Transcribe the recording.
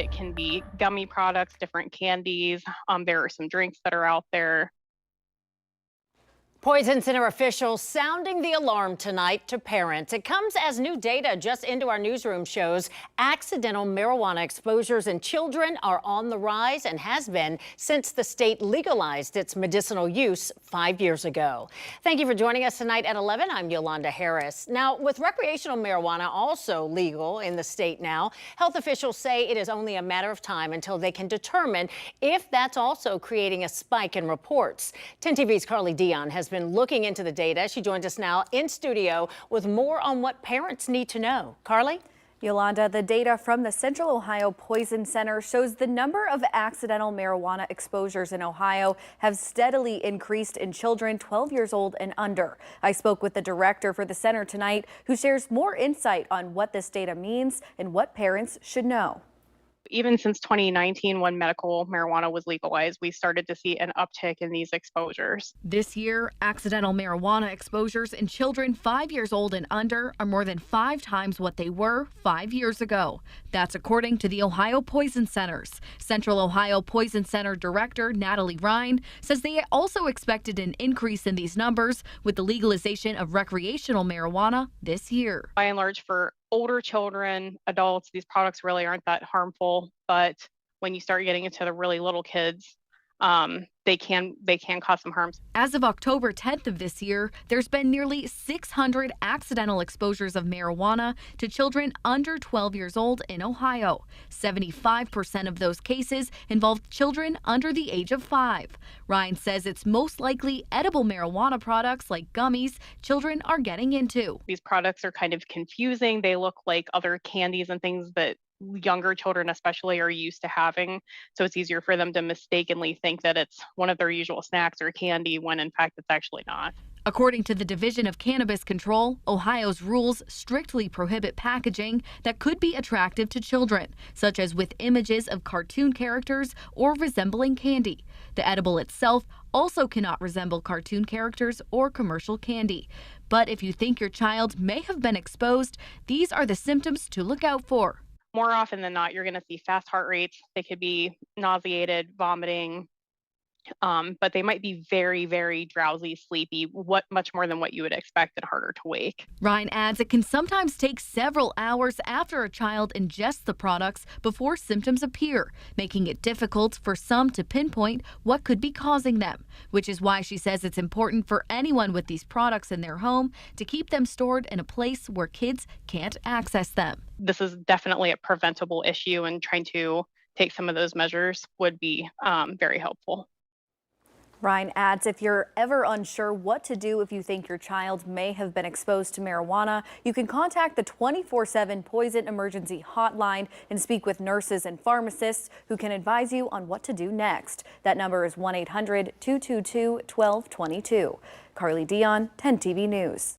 It can be gummy products, different candies. There are some drinks that are out there. Poison Center officials sounding the alarm tonight to parents. It comes as new data just into our newsroom shows accidental marijuana exposures in children are on the rise and has been since the state legalized its medicinal use 5 years ago. Thank you for joining us tonight at 11. I'm Yolanda Harris. Now, with recreational marijuana also legal in the state now, health officials say it is only a matter of time until they can determine if that's also creating a spike in reports. 10 TV's Carly Dion has been looking into the data. She joins us now in studio with more on what parents need to know. Carly? Yolanda, the data from the Central Ohio Poison Center shows the number of accidental marijuana exposures in Ohio have steadily increased in children 12 years old and under. I spoke with the director for the center tonight, who shares more insight on what this data means and what parents should know. Even since 2019, when medical marijuana was legalized, we started to see an uptick in these exposures. This year, accidental marijuana exposures in children 5 years old and under are more than 5 times what they were 5 years ago. That's according to the Ohio Poison Centers. Central Ohio Poison Center Director Natalie Ryan says they also expected an increase in these numbers with the legalization of recreational marijuana this year. By and large, for older children, adults, these products really aren't that harmful. But when you start getting into the really little kids, they can cause some harm. As of October 10th of this year, there's been nearly 600 accidental exposures of marijuana to children under 12 years old in Ohio. 75% of those cases involved children under the age of 5. Ryan says it's most likely edible marijuana products like gummies children are getting into. These products are kind of confusing. They look like other candies and things that younger children especially are used to having, so it's easier for them to mistakenly think that it's one of their usual snacks or candy when in fact it's actually not. According to the Division of Cannabis Control, Ohio's rules strictly prohibit packaging that could be attractive to children, such as with images of cartoon characters or resembling candy. The edible itself also cannot resemble cartoon characters or commercial candy. But if you think your child may have been exposed, these are the symptoms to look out for. More often than not, you're going to see fast heart rates. They could be nauseated, vomiting, but they might be very, very drowsy, sleepy, much more than what you would expect and harder to wake. Ryan adds it can sometimes take several hours after a child ingests the products before symptoms appear, making it difficult for some to pinpoint what could be causing them, which is why she says it's important for anyone with these products in their home to keep them stored in a place where kids can't access them. This is definitely a preventable issue, and trying to take some of those measures would be very helpful. Ryan adds, if you're ever unsure what to do if you think your child may have been exposed to marijuana, you can contact the 24/7 Poison Emergency Hotline and speak with nurses and pharmacists who can advise you on what to do next. That number is 1-800-222-1222. Carly Dion, 10 TV News.